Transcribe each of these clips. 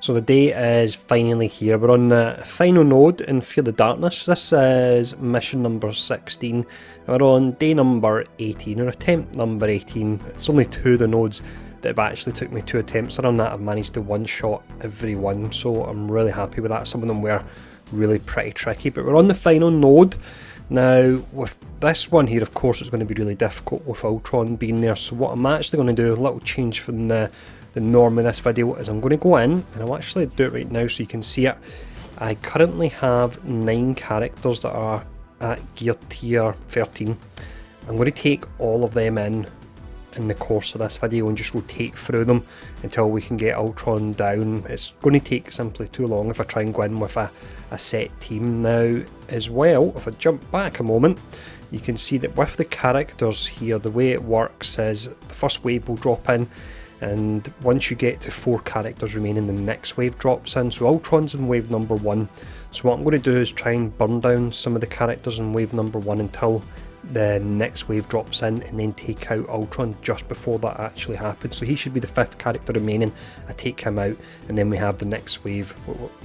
So the day is finally here. We're on the final node in Fear the Darkness. This is mission number 16. We're on day number 18, or attempt number 18. It's only 2 of the nodes that have actually took me 2 attempts. On that I've managed to one-shot every one, so I'm really happy with that. Some of them were really pretty tricky, but we're on the final node. Now with this one here, of course, it's going to be really difficult with Ultron being there, so what I'm actually going to do, a little change from the norm in this video, is I'm going to go in, and I'll actually do it right now so you can see it. I currently have 9 characters that are at gear tier 13. I'm going to take all of them in the course of this video and just rotate through them until we can get Ultron down. It's going to take simply too long if I try and go in with a set team. Now as well, if I jump back a moment, you can see that with the characters here, the way it works is the first wave will drop in, and once you get to 4 characters remaining, the next wave drops in. So Ultron's in wave number 1. So what I'm going to do is try and burn down some of the characters in wave number 1 until the next wave drops in, and then take out Ultron just before that actually happens. So he should be the 5th character remaining. I take him out, and then we have the next wave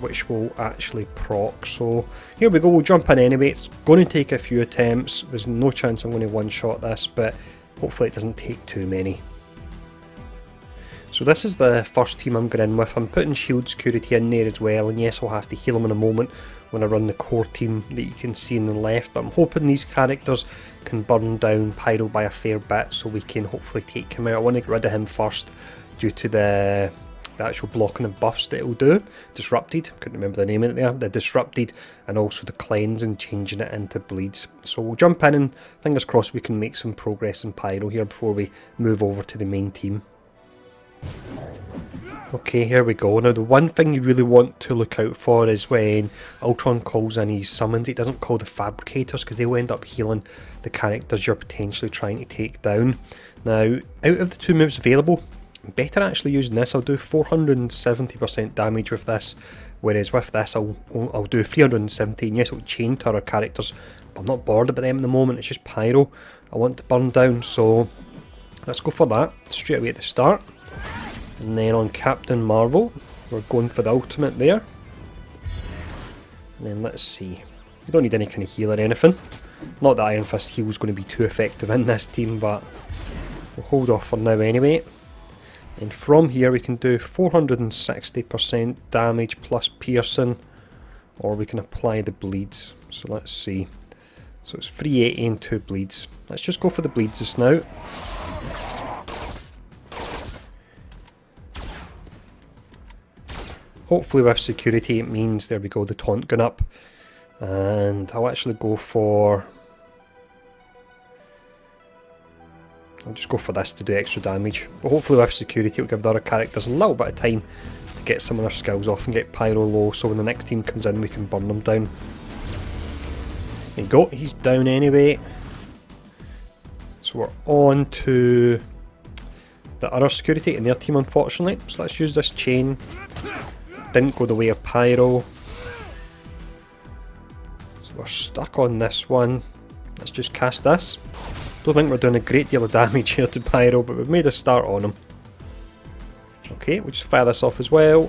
which will actually proc. So here we go, we'll jump in anyway. It's going to take a few attempts. There's no chance I'm going to one-shot this, but hopefully it doesn't take too many. So this is the first team I'm going in with. I'm putting shield security in there as well, and yes, I'll have to heal them in a moment when I run the core team that you can see on the left, but I'm hoping these characters can burn down Pyro by a fair bit so we can hopefully take him out. I want to get rid of him first due to the actual blocking of buffs that it'll do. Disrupted, couldn't remember the name of it there, the Disrupted, and also the Cleanse and changing it into bleeds. So we'll jump in and fingers crossed we can make some progress in Pyro here before we move over to the main team. Okay, here we go. Now the one thing you really want to look out for is when Ultron calls in his summons, he doesn't call the Fabricators, because they'll end up healing the characters you're potentially trying to take down. Now, out of the 2 moves available, I'm better actually using this. I'll do 470% damage with this, whereas with this I'll do 370, and yes, it'll chain to other characters, but I'm not bored about them at the moment. It's just Pyro I want to burn down, so let's go for that straight away at the start. And then on Captain Marvel, we're going for the ultimate there. And then let's see. We don't need any kind of heal or anything. Not that Iron Fist heal is going to be too effective in this team, but we'll hold off for now anyway. And from here we can do 460% damage plus piercing, or we can apply the bleeds. So let's see. So it's 380 and 2 bleeds. Let's just go for the bleeds just now. Hopefully with security it means, there we go, the taunt going up. And I'll actually go for... I'll just go for this to do extra damage. But hopefully with security it'll give the other characters a little bit of time to get some of their skills off and get Pyro low, so when the next team comes in we can burn them down. There you go, he's down anyway. So we're on to the other security in their team, unfortunately. So let's use this chain. Didn't go the way of Pyro, so we're stuck on this one. Let's just cast this. Don't think we're doing a great deal of damage here to Pyro, but we've made a start on him. Okay, we'll just fire this off as well.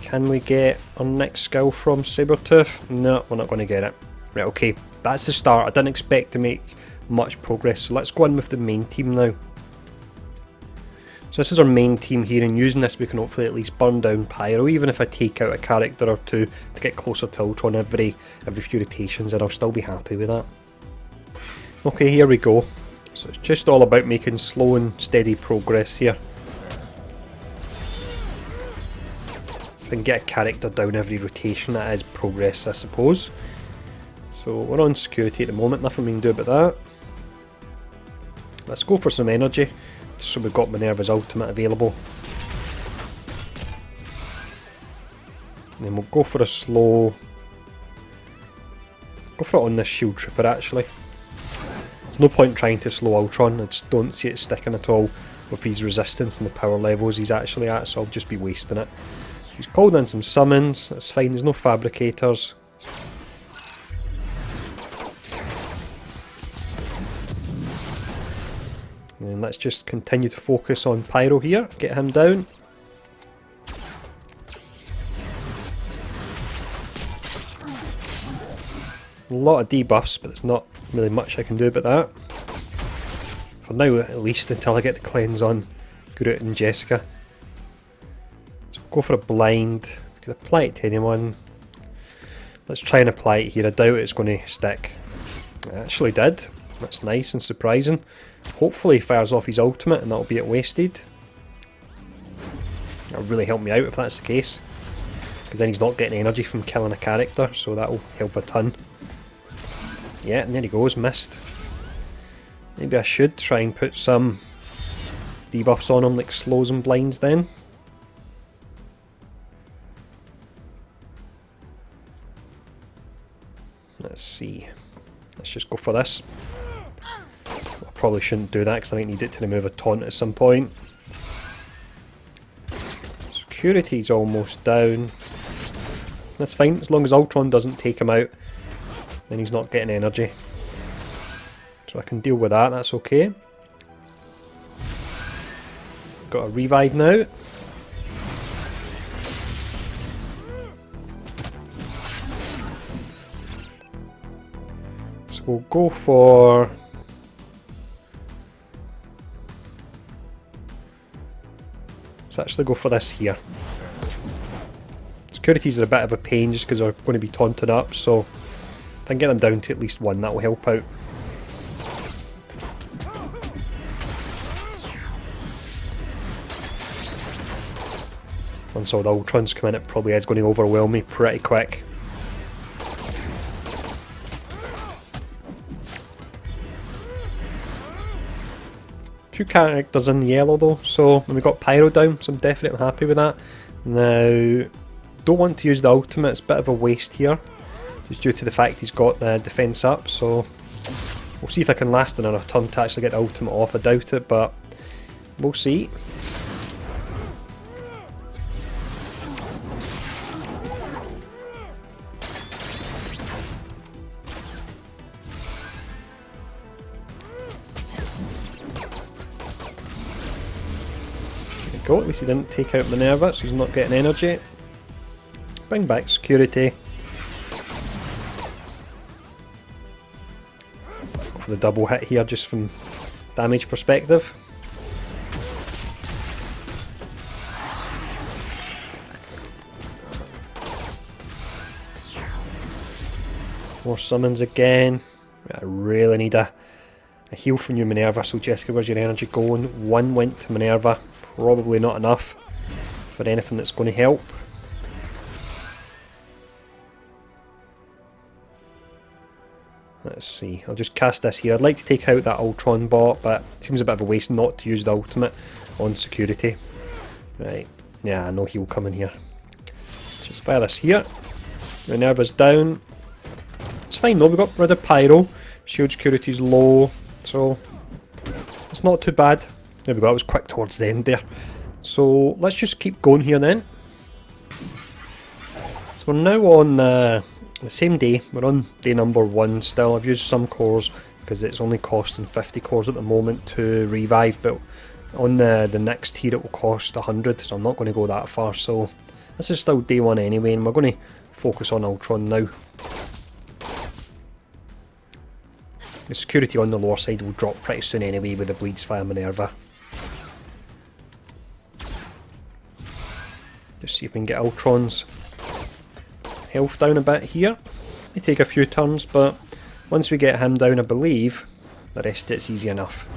Can we get our next skill from Sabretooth? No, we're not going to get it. Right, okay, that's the start. I didn't expect to make much progress, so let's go in with the main team now. So this is our main team here, and using this we can hopefully at least burn down Pyro. Even if I take out a character or 2 to get closer to Ultron every few rotations, and I'll still be happy with that. Okay, here we go. So it's just all about making slow and steady progress here. If I can get a character down every rotation, that is progress, I suppose. So we're on security at the moment, nothing we can do about that. Let's go for some energy. So we've got Minerva's ultimate available. And then we'll go for a slow... Go for it on this shield trooper actually. There's no point trying to slow Ultron, I just don't see it sticking at all with his resistance and the power levels he's actually at, so I'll just be wasting it. He's called in some summons, that's fine, there's no Fabricators. And let's just continue to focus on Pyro here, get him down. A lot of debuffs, but there's not really much I can do about that. For now, at least, until I get the cleanse on Groot and Jessica. So go for a blind. Could apply it to anyone. Let's try and apply it here. I doubt it's going to stick. It actually did. That's nice and surprising. Hopefully he fires off his ultimate and that'll be it wasted. That'll really help me out if that's the case. Because then he's not getting energy from killing a character, so that'll help a ton. Yeah, and there he goes, missed. Maybe I should try and put some debuffs on him like slows and blinds then. Let's see. Let's just go for this. I probably shouldn't do that because I might need it to remove a taunt at some point. Security's almost down. That's fine, as long as Ultron doesn't take him out, then he's not getting energy. So I can deal with that, that's okay. Got a revive now. So we'll go for... Let's actually go for this here. Securities are a bit of a pain just because they're going to be taunted up, so if I can get them down to at least one, that will help out. Once all the Ultrons come in, it probably is going to overwhelm me pretty quick. Few characters in yellow though, so we got Pyro down, so I'm definitely happy with that. Now, don't want to use the ultimate, it's a bit of a waste here, just due to the fact he's got the defense up, so we'll see if I can last another turn to actually get the ultimate off. I doubt it, but we'll see. At least he didn't take out Minerva, so he's not getting energy. Bring back security. Go for the double hit here just from damage perspective. More summons again. I really need a heal from you, Minerva, so Jessica, where's your energy going? One went to Minerva. Probably not enough for anything that's going to help. Let's see, I'll just cast this here. I'd like to take out that Ultron bot, but it seems a bit of a waste not to use the ultimate on security. Right, yeah, no heal coming here. Let's just fire this here. Minerva's down. It's fine though, we got rid of Pyro. Shield security's low, so it's not too bad. There we go, it was quick towards the end there. So let's just keep going here then. So we're now on the same day, we're on day number 1 still. I've used some cores because it's only costing 50 cores at the moment to revive, but on the next tier it will cost 100, so I'm not going to go that far. So this is still day 1 anyway, and we're going to focus on Ultron now. The security on the lower side will drop pretty soon anyway with the bleeds via Minerva. Just see if we can get Ultron's health down a bit here. May take a few turns, but once we get him down, I believe the rest of it's easy enough.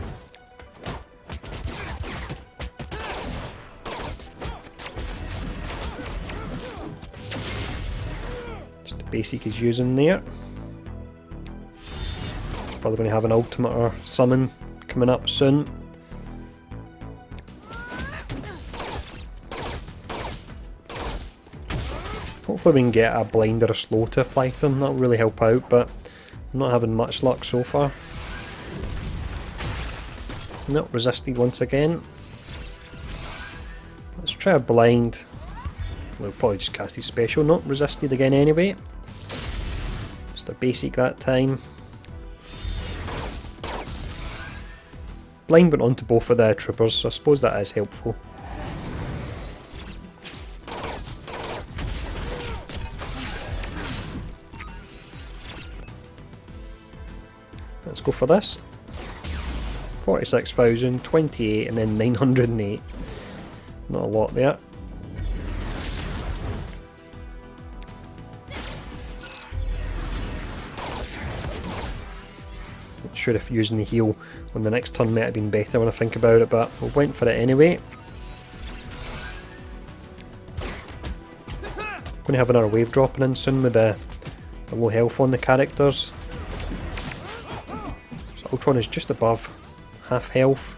Just the basic he's using there. Probably going to have an ultimate or summon coming up soon. Hopefully we can get a blind or a slow to apply to them, that'll really help out, but I'm not having much luck so far. Nope, resisted once again. Let's try a blind. We'll probably just cast his special. Nope, resisted again anyway. Just a basic that time. blind went onto both of the troopers, so I suppose that is helpful. Let's go for this. 46,000, 28, and then 908. Not a lot there. Not sure if using the heal on the next turn might have been better when I think about it, but we went for it anyway. Going to have another wave dropping in soon with the low health on the characters. So Ultron is just above half health.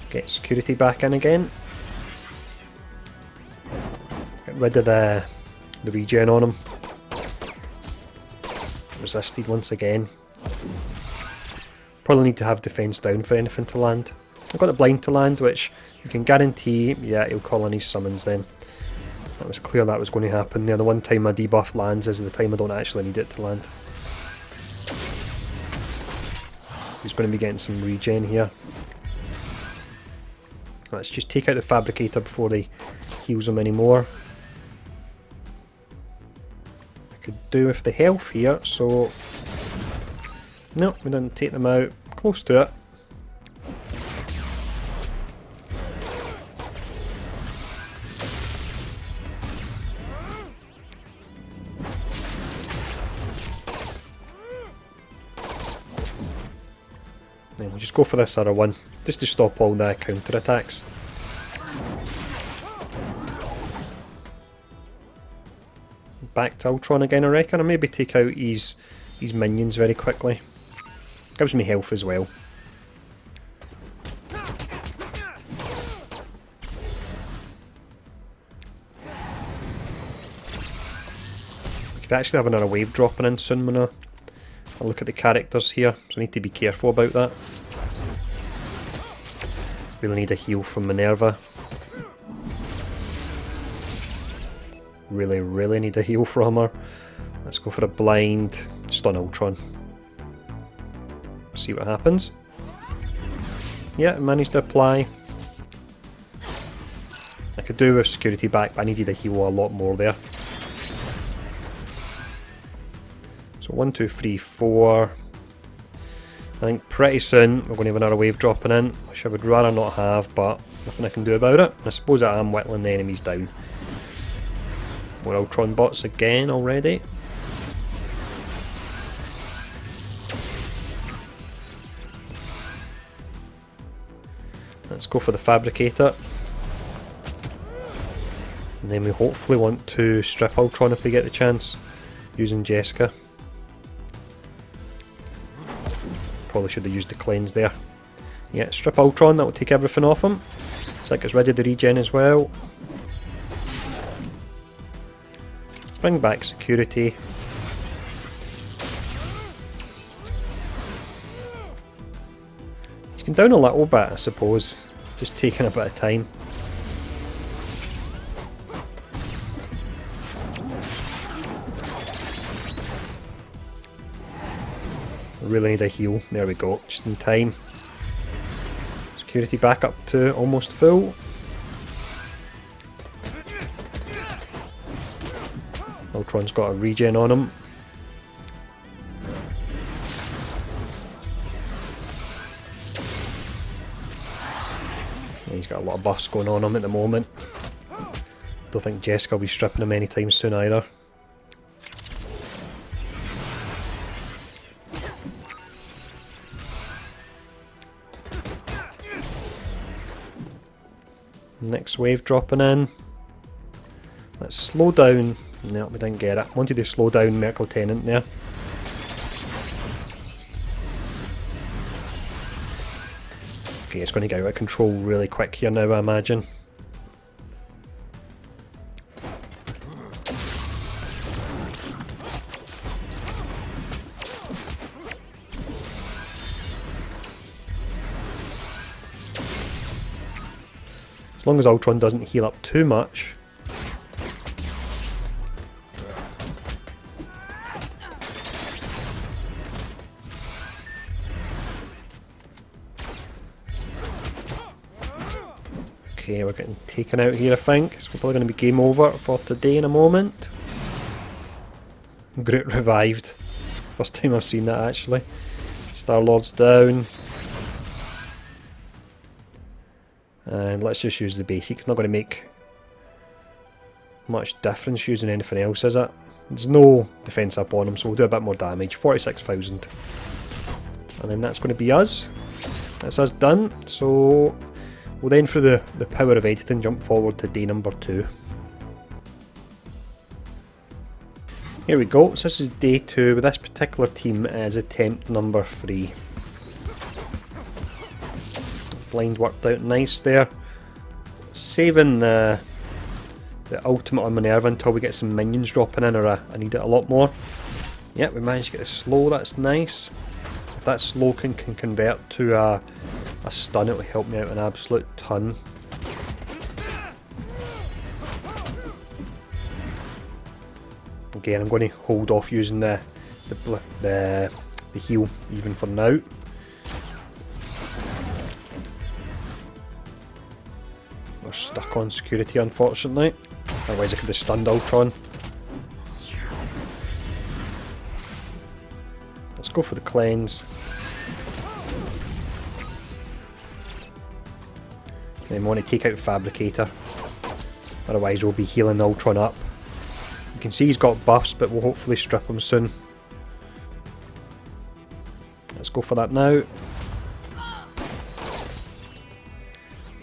Get security back in again. Get rid of the regen on him. Resisted once again. Probably need to have defense down for anything to land. I've got the blind to land, which you can guarantee, yeah, he'll call on his summons then. That was clear that was going to happen there. The one time my debuff lands is the time I don't actually need it to land. He's going to be getting some regen here. Let's just take out the Fabricator before he heals him anymore. I could do with the health here, so... Nope, we didn't take them out. Close to it. Then we'll just go for this other one, just to stop all the counter attacks. Back to Ultron again, I reckon. I'll maybe take out his minions very quickly. Gives me health as well. We could actually have another wave dropping in soon when I look at the characters here, so I need to be careful about that. Really need a heal from Minerva. Really need a heal from her. Let's go for a blind stun Ultron. See what happens. Yeah, managed to apply. I could do with security back, but I needed a heal a lot more there. So 1, 2, 3, 4. I think pretty soon we're going to have another wave dropping in, which I would rather not have, but nothing I can do about it. I suppose I am whittling the enemies down. More Ultron bots again already. Let's go for the Fabricator. And then we hopefully want to strip Ultron if we get the chance, using Jessica. Probably should have used the cleanse there. Yeah, strip Ultron, that will take everything off him. So that gets rid of the regen as well. Bring back security. He's gone down a little bit, I suppose. Just taking a bit of time. Really need a heal. There we go, just in time. Security back up to almost full. Ultron's got a regen on him. He's got a lot of buffs going on him at the moment. Don't think Jessica will be stripping him anytime soon either. Next wave dropping in. Let's slow down. No, we didn't get it. Wanted to slow down Merkel Tenant there. Okay, it's going to get out of control really quick here now, I imagine. As long as Ultron doesn't heal up too much. Okay, we're getting taken out here, I think. It's probably going to be game over for today in a moment. Groot revived. First time I've seen that, actually. Star-Lord's down. And let's just use the basic. It's not going to make much difference using anything else, is it? There's no defense up on him, so we'll do a bit more damage. 46,000. And then that's going to be us. That's us done. So we'll then, through the power of editing, jump forward to day number 2. Here we go. So this is day 2 with this particular team as attempt number 3. Blind worked out nice there. Saving the ultimate on Minerva until we get some minions dropping in, or I need it a lot more. Yep, we managed to get the slow, that's nice. If that slow can convert to a stun, it will help me out an absolute ton. Again, I'm going to hold off using the heal even for now. We're stuck on security, unfortunately. Otherwise I could have stunned Ultron. Let's go for the cleanse. Then we want to take out Fabricator. Otherwise we'll be healing Ultron up. You can see he's got buffs, but we'll hopefully strip him soon. Let's go for that now.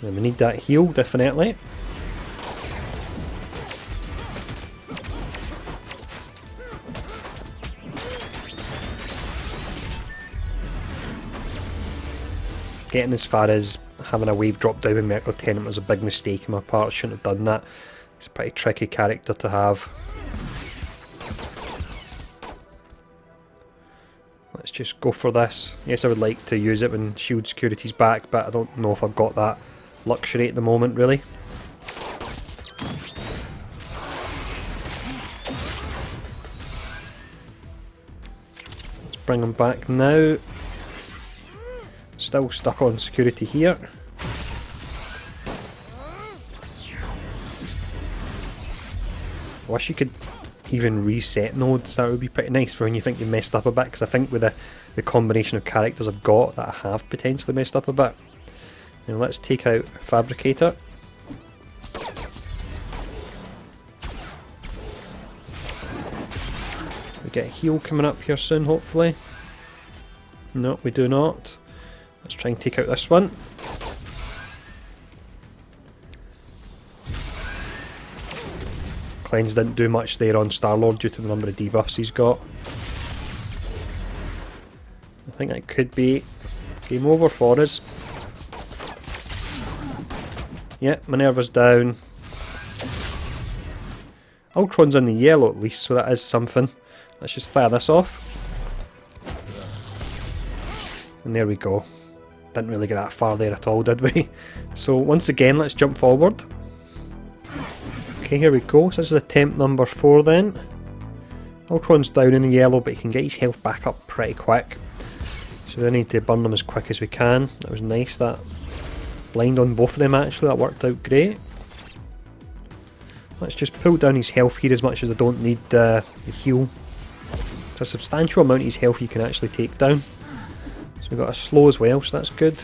And we need that heal, definitely. Getting as far as having a wave drop down with Mercury Tenant was a big mistake on my part. Shouldn't have done that. It's a pretty tricky character to have. Let's just go for this. Yes, I would like to use it when shield security's back, but I don't know if I've got that luxury at the moment, really. Let's bring him back now. Still stuck on security here. I wish you could even reset nodes. That would be pretty nice for when you think you messed up a bit, because I think with the combination of characters I've got, that I have potentially messed up a bit. Now let's take out Fabricator. We get a heal coming up here soon, hopefully. No, we do not. Let's try and take out this one. Cleanse didn't do much there on Star-Lord due to the number of debuffs he's got. I think that could be game over for us. Yeah, Minerva's down. Ultron's in the yellow at least, so that is something. Let's just fire this off. And there we go. Didn't really get that far there at all, did we? So once again, let's jump forward. Okay, here we go. So this is attempt number 4 then. Ultron's down in the yellow, but he can get his health back up pretty quick. So we need to burn them as quick as we can. That was nice, that blind on both of them actually, that worked out great. Let's just pull down his health here as much as I don't need the heal. It's a substantial amount of his health you can actually take down. So we've got a slow as well, so that's good.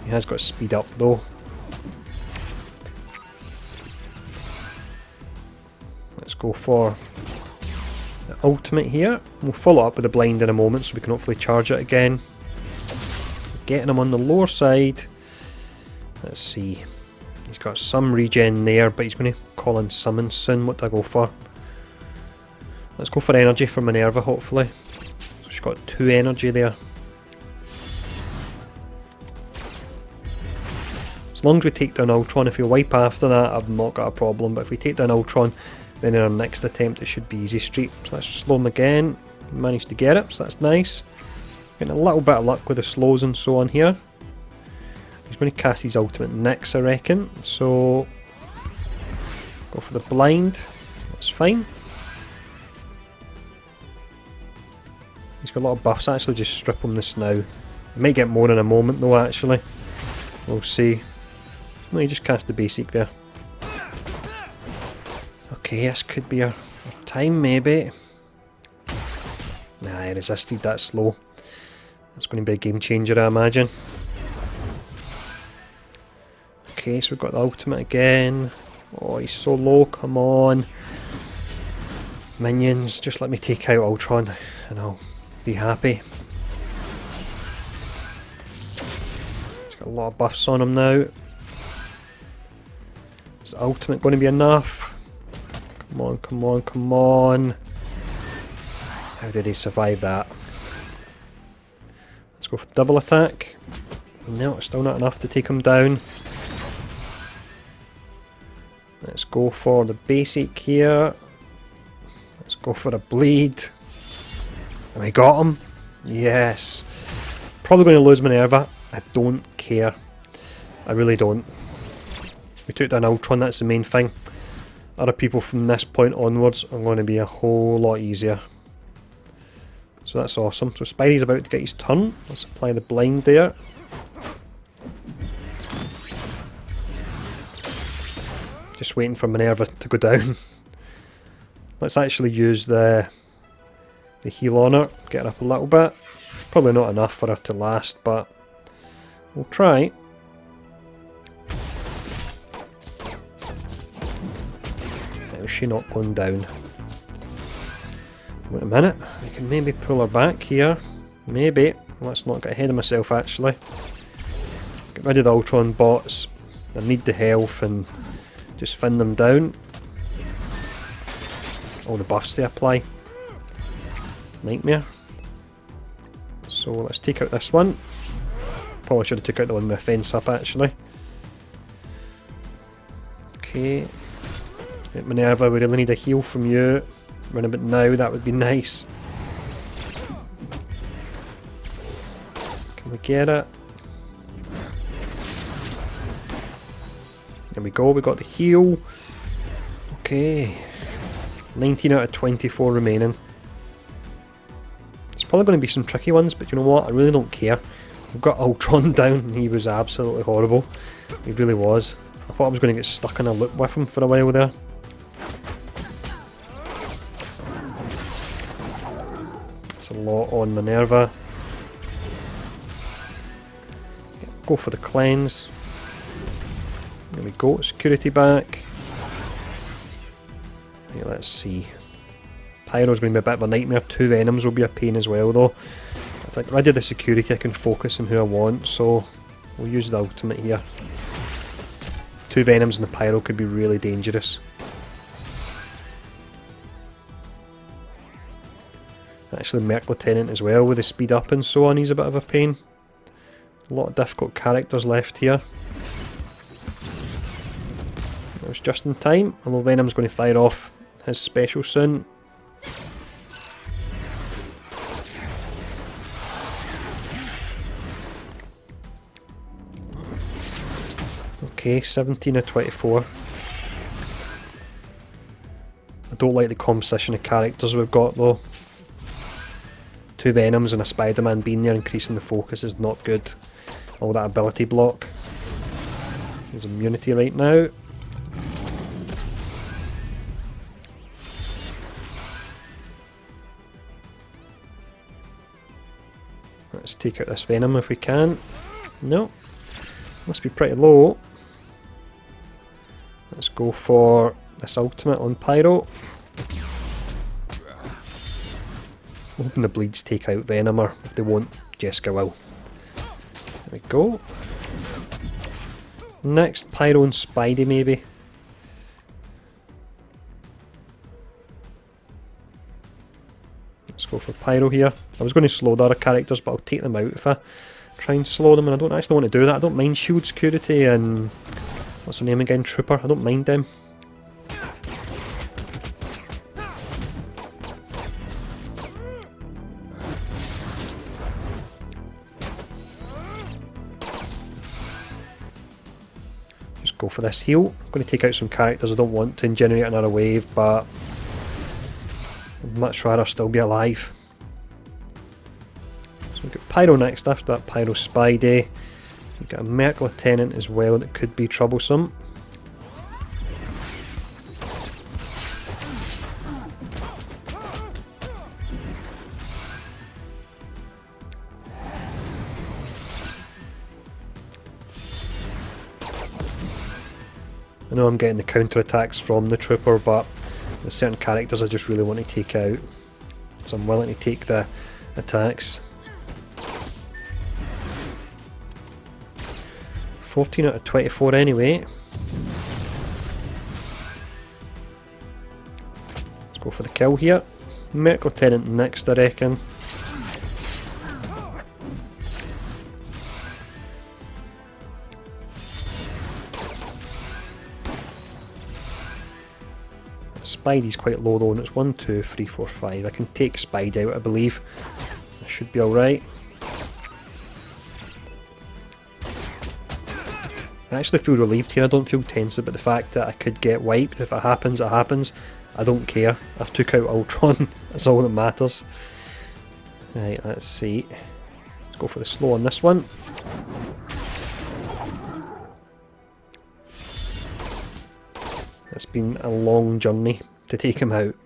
He has got to speed up though. Let's go for the ultimate here. We'll follow up with the blind in a moment so we can hopefully charge it again. Getting him on the lower side. Let's see. He's got some regen there, but he's going to call in summon soon. What do I go for? Let's go for energy for Minerva, hopefully. So she's got 2 energy there. As long as we take down Ultron, if we wipe after that, I've not got a problem. But if we take down Ultron, then in our next attempt it should be easy street. So let's slow him again. Managed to get it, so that's nice. Getting a little bit of luck with the slows and so on here. He's going to cast his ultimate next, I reckon. So go for the blind. That's fine. He's got a lot of buffs. Actually, just strip him this now. I might get more in a moment though, actually. We'll see. No, he just cast the basic there. Okay, this could be our time maybe. Nah, I resisted that slow. That's going to be a game changer, I imagine. Okay, so we've got the ultimate again. Oh, he's so low, come on. Minions, just let me take out Ultron and I'll be happy. He's got a lot of buffs on him now. Is the ultimate going to be enough? Come on, come on, come on. How did he survive that? Let's go for the double attack. No, it's still not enough to take him down. Let's go for the basic here. Let's go for a bleed. And we got him. Yes. Probably going to lose Minerva. I don't care. I really don't. We took down Ultron, that's the main thing. Other people from this point onwards are going to be a whole lot easier. So that's awesome. So Spidey's about to get his turn. Let's apply the blind there. Just waiting for Minerva to go down. Let's actually use the heal on her. Get her up a little bit. Probably not enough for her to last, but we'll try. How is she not going down? Wait a minute. I can maybe pull her back here. Maybe. Let's not get ahead of myself actually. Get rid of the Ultron bots. I need the health and just thin them down. All the buffs they apply. Nightmare. So let's take out this one. Probably should have took out the one with a fence up actually. Okay. Right, Minerva, we really need a heal from you. Run a bit now, that would be nice. Can we get it? There we go, we got the heal. Okay. 19 out of 24 remaining. It's probably going to be some tricky ones, but you know what? I really don't care. We've got Ultron down, and he was absolutely horrible. He really was. I thought I was going to get stuck in a loop with him for a while there. It's a lot on Minerva. Go for the cleanse. There we go, security back. Right, let's see. Pyro's going to be a bit of a nightmare. 2 Venoms will be a pain as well though. If I get rid of the security I can focus on who I want, so we'll use the ultimate here. 2 Venoms and the Pyro could be really dangerous. Actually Merc Lieutenant as well with the speed up and so on, he's a bit of a pain. A lot of difficult characters left here. That was just in time, although Venom's going to fire off his special soon. Okay, 17 of 24. I don't like the composition of characters we've got though. 2 Venoms and a Spider-Man being there increasing the focus is not good. All that ability block. There's immunity right now. Let's take out this Venom if we can. No. Must be pretty low. Let's go for this ultimate on Pyro. I'm hoping the bleeds take out Venom, or if they won't, Jessica will. There we go. Next, Pyro and Spidey maybe. Let's go for Pyro here. I was going to slow the other characters, but I'll take them out if I try and slow them, and I don't actually want to do that. I don't mind shield security and... what's her name again? Trooper. I don't mind them. Just go for this heal. I'm going to take out some characters I don't want to and generate another wave, but I'd much rather still be alive. So we've got Pyro next after that, Pyro Spidey. Got a Merc Lieutenant as well that could be troublesome. I know I'm getting the counter attacks from the trooper, but there's certain characters I just really want to take out, so I'm willing to take the attacks. 14 out of 24 anyway. Let's go for the kill here. Merc Lieutenant next, I reckon. Spidey's quite low though, and it's 1, 2, 3, 4, 5. I can take Spidey out, I believe. I should be alright. I actually feel relieved here. I don't feel tense about the fact that I could get wiped. If it happens, it happens. I don't care. I've took out Ultron. That's all that matters. Right, let's see. Let's go for the slow on this one. It's been a long journey to take him out.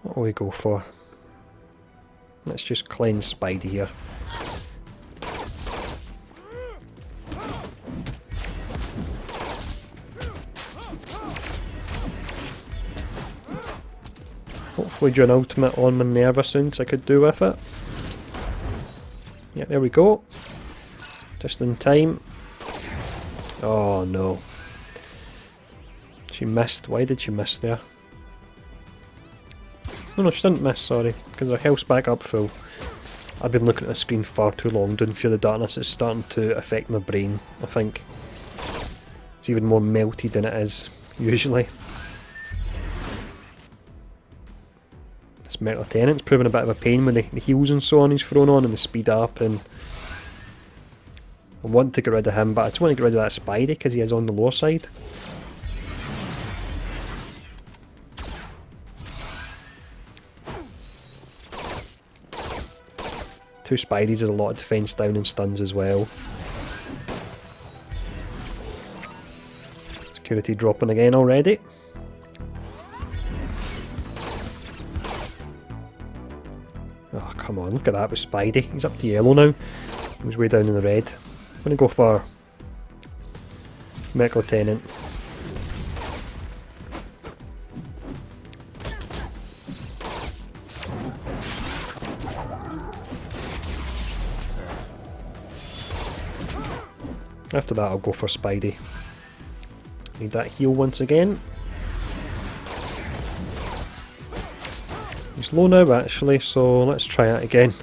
What will we go for? Let's just cleanse Spidey here. Hopefully do an ultimate on Minerva soon, because I could do with it. Yeah, there we go. Just in time. Oh no. She missed. Why did she miss there? No, she didn't miss, sorry, because her health's back up full. I've been looking at the screen far too long doing Fear the Darkness. It's starting to affect my brain, I think. It's even more melted than it is, usually. This Merc Lieutenant's proving a bit of a pain with the heals and so on he's thrown on, and the speed up, and I want to get rid of him, but I just want to get rid of that Spidey because he is on the lower side. Two Spideys is a lot of defense down and stuns as well. Security dropping again already. Oh, come on, look at that with Spidey. He's up to yellow now. He was way down in the red. I'm going to go for Merc Lieutenant. After that I'll go for Spidey. Need that heal once again. He's low now actually, so let's try it again.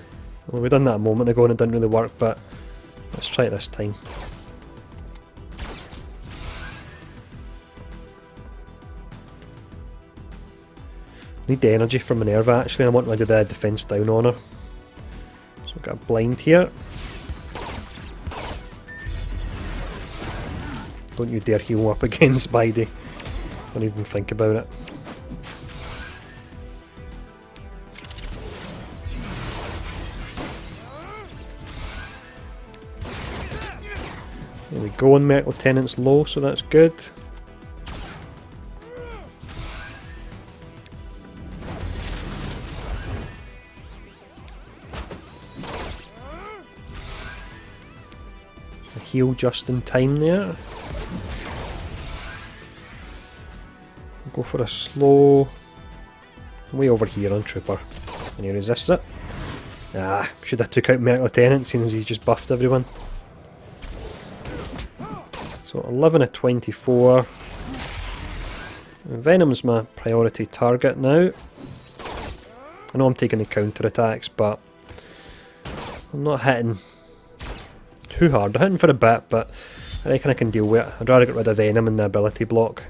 Well, we done that a moment ago and it didn't really work, but let's try it this time. Need the energy from Minerva actually. I want rid of the defense down on her. So we've got a blind here. Don't you dare heal up again, Spidey. Don't even think about it. There we go, and Merc Lieutenant's low, so that's good. A heal just in time there. Go for a slow, way over here on Trooper, and he resists it. Ah, should have took out Merc Lieutenant, seeing as he's just buffed everyone. So 11 of 24. Venom's my priority target now. I know I'm taking the counter attacks, but I'm not hitting too hard. I'm hitting for a bit, but I reckon I can deal with it. I'd rather get rid of Venom and the ability block.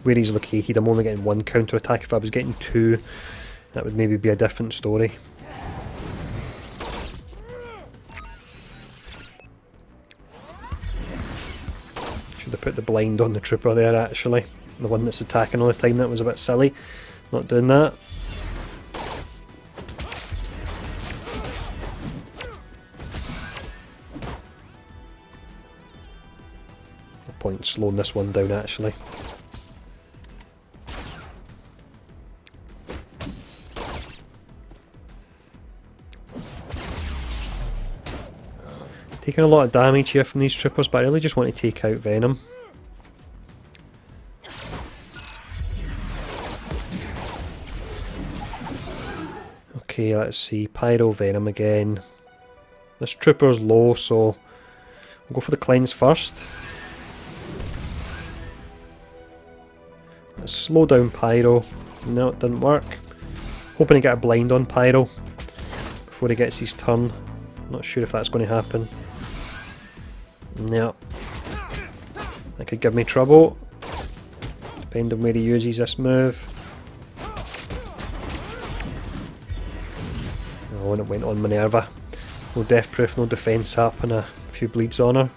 Where he's located, I'm only getting one counter attack. If I was getting two, that would maybe be a different story. Should have put the blind on the trooper there actually. the one that's attacking all the time. That was a bit silly, not doing that. No point slowing this one down actually. Taking a lot of damage here from these troopers, but I really just want to take out Venom. Okay, let's see. Pyro, Venom again. This trooper's low, so we'll go for the cleanse first. Let's slow down Pyro. No, it didn't work. Hoping to get a blind on Pyro before he gets his turn. Not sure if that's going to happen. No. That could give me trouble, depending on where he uses this move. Oh, and it went on Minerva. No death proof, no defense up, and a few bleeds on her.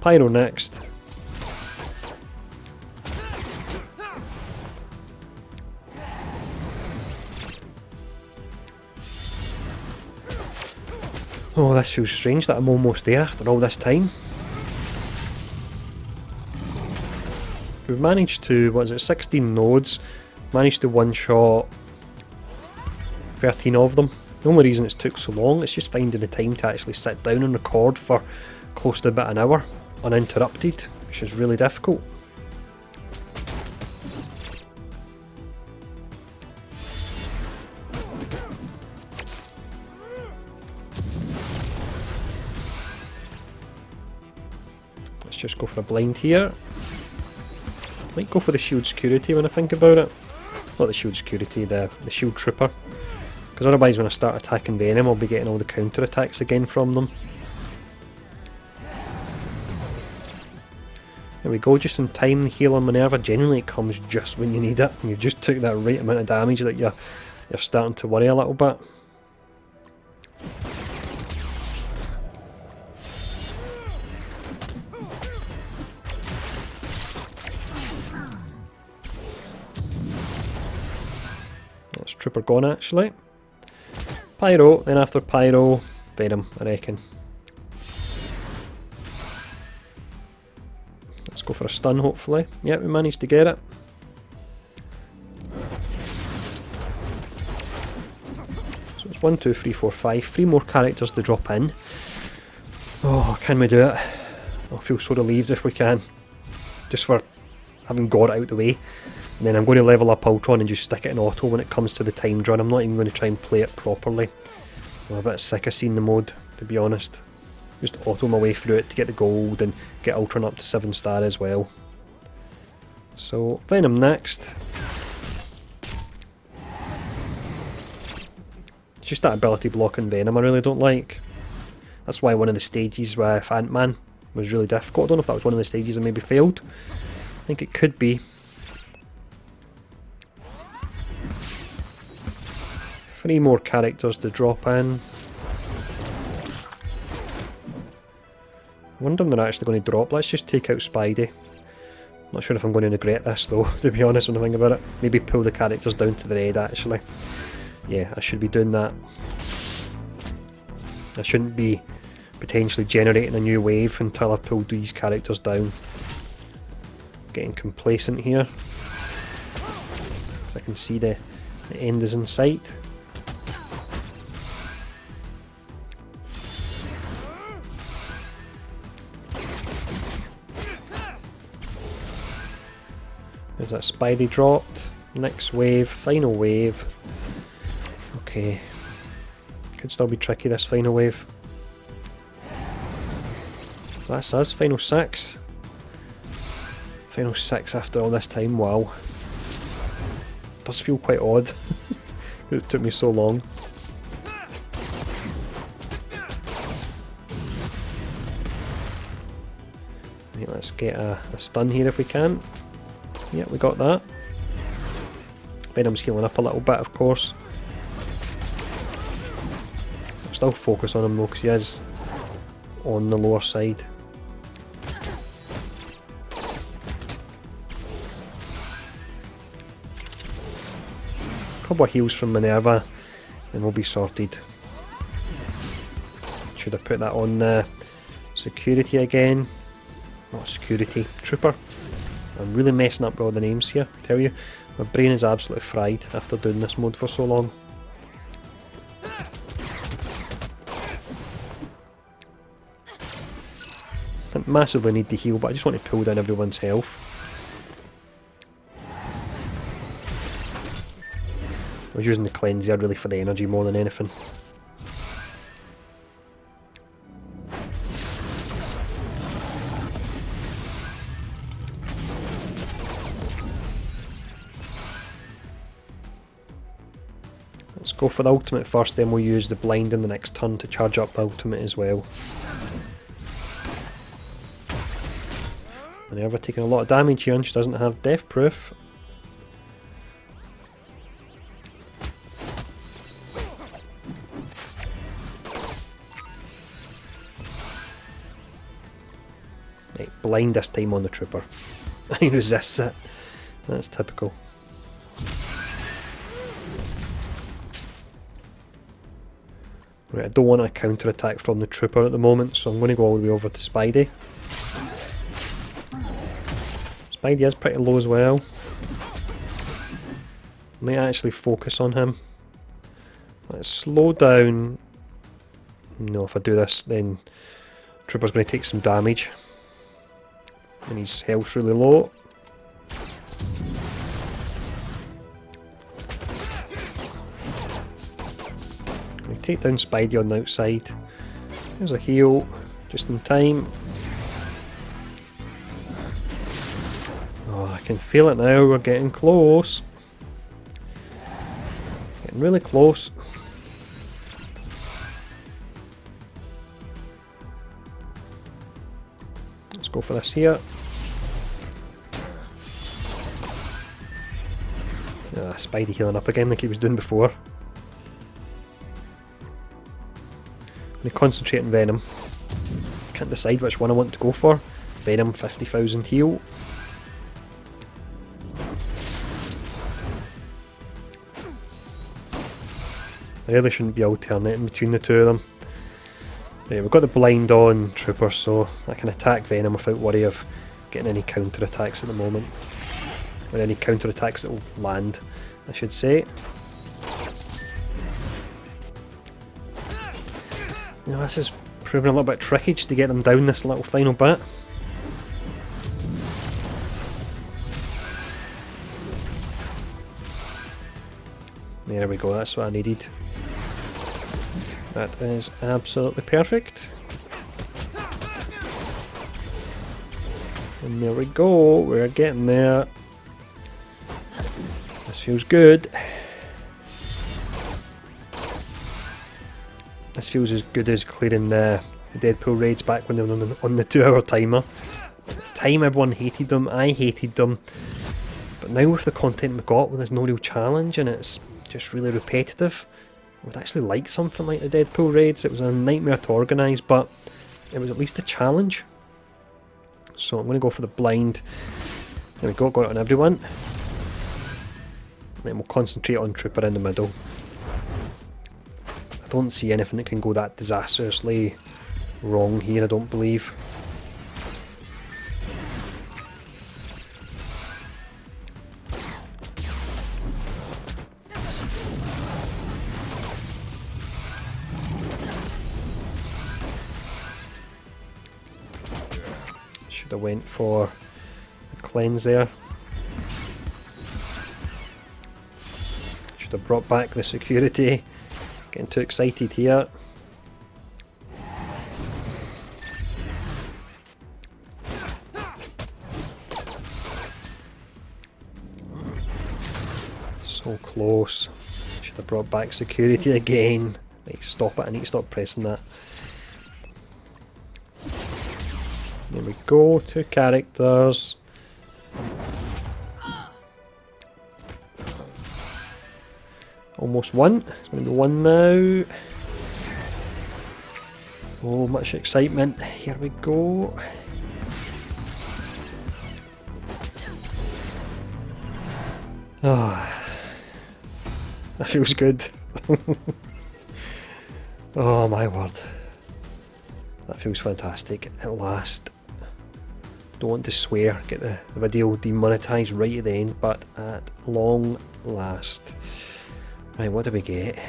Pyro next. Oh, this feels strange that I'm almost there after all this time. We've managed to, what is it, 16 nodes, managed to one-shot 13 of them. The only reason it's took so long is just finding the time to actually sit down and record for close to about an hour, uninterrupted, which is really difficult. Let's just go for a blind here. Might go for the shield security when I think about it. Not the shield security, the shield trooper. Because otherwise when I start attacking Venom I'll be getting all the counter attacks again from them. There we go, just in time. The heal on Minerva, generally it comes just when you need it. And you just took that right amount of damage that you're starting to worry a little bit. That's Trooper gone actually. Pyro, then after Pyro, Venom, I reckon. Let's go for a stun hopefully. Yeah, we managed to get it. So it's 1, 2, 3, 4, 5. 3 more characters to drop in. Oh, can we do it? I'll feel so relieved if we can. Just for having got it out the way. And then I'm going to level up Ultron and just stick it in auto when it comes to the timed run. I'm not even going to try and play it properly. I'm a bit sick of seeing the mode, to be honest. Just auto my way through it to get the gold and get Ultron up to 7-star as well. So, Venom next. It's just that ability blocking Venom I really don't like. That's why one of the stages with Ant-Man was really difficult. I don't know if that was one of the stages I maybe failed. I think it could be. 3 more characters to drop in. I wonder when they're actually going to drop. Let's just take out Spidey. Not sure if I'm going to regret this though, to be honest when I think about it. Maybe pull the characters down to the red actually. Yeah, I should be doing that. I shouldn't be potentially generating a new wave until I've pulled these characters down. Getting complacent here. I can see the end is in sight. There's that Spidey dropped. Next wave, final wave. Okay. Could still be tricky this final wave. That's us, final 6. Final 6 after all this time, wow. Does feel quite odd. It took me so long. Right, let's get a stun here if we can. Yeah, we got that. Venom's healing up a little bit, of course. I'll still focus on him though, because on the lower side. Couple of heals from Minerva and we'll be sorted. Should have put that on security again. Not security, trooper. I'm really messing up with all the names here, I tell you. My brain is absolutely fried after doing this mode for so long. I massively need to heal, but I just want to pull down everyone's health. I was using the cleanser really for the energy more than anything. Let's go for the ultimate first, then we'll use the blind in the next turn to charge up the ultimate as well. Minerva taking a lot of damage here and she doesn't have death proof. Right, blind this time on the trooper. He resists it. That's typical. Right, I don't want a counter attack from the trooper at the moment, so I'm going to go all the way over to Spidey. Spidey is pretty low as well. Might actually focus on him. Let's slow down. No, if I do this, then Trooper's going to take some damage. And his health's really low. Going to take down Spidey on the outside. There's a heal, just in time. Oh, I can feel it now, we're getting close. Getting really close. Let's go for this here. Spidey healing up again like he was doing before. I'm going to concentrate on Venom. Can't decide which one I want to go for. Venom 50,000 heal. I really shouldn't be alternating between the two of them. Right, we've got the blind on Trooper, so I can attack Venom without worry of getting any counter attacks at the moment. Or any counter attacks that will land, I should say. Now this is proving a little bit tricky just to get them down this little final bit. There we go, that's what I needed. That is absolutely perfect. And there we go, we're getting there. This feels good. This feels as good as clearing the Deadpool raids back when they were on the 2-hour timer. At the time everyone hated them, I hated them. But now with the content we got, where there's no real challenge and it's just really repetitive, I would actually like something like the Deadpool raids. It was a nightmare to organise, but it was at least a challenge. So I'm going to go for the blind. There we go, got it on everyone. Then we'll concentrate on Trooper in the middle. I don't see anything that can go that disastrously wrong here, I don't believe. Should have went for the cleanse there. Should have brought back the security. Getting too excited here. So close. Should have brought back security again. Right, stop it, I need to stop pressing that. There we go, 2 characters. Almost 1. It's going to be 1 now. Oh, much excitement. Here we go. Oh, that feels good. Oh my word. That feels fantastic. At last. Don't want to swear, get the video demonetised right at the end, but at long last. Right, what do we get? A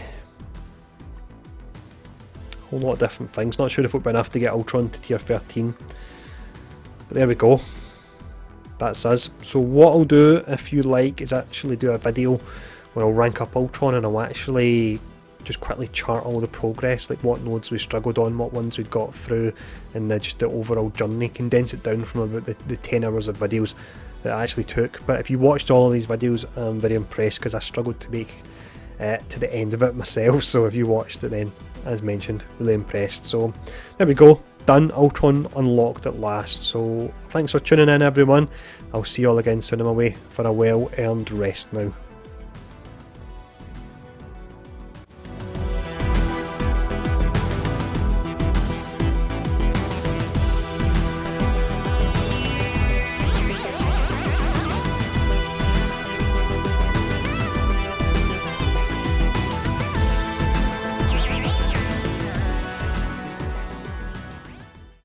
whole lot of different things. Not sure if we'll be enough to get Ultron to tier 13. But there we go. That's us. So what I'll do, if you like, is actually do a video where I'll rank up Ultron and I'll actually just quickly chart all the progress, like what nodes we struggled on, what ones we got through, and just the overall journey, condense it down from about the 10 hours of videos that I actually took. But if you watched all of these videos, I'm very impressed because I struggled to make to the end of it myself. So if you watched it then, as mentioned, really impressed. So there we go, done. Ultron unlocked at last. So thanks for tuning in, everyone. I'll see you all again soon. I'm away for a well-earned rest now.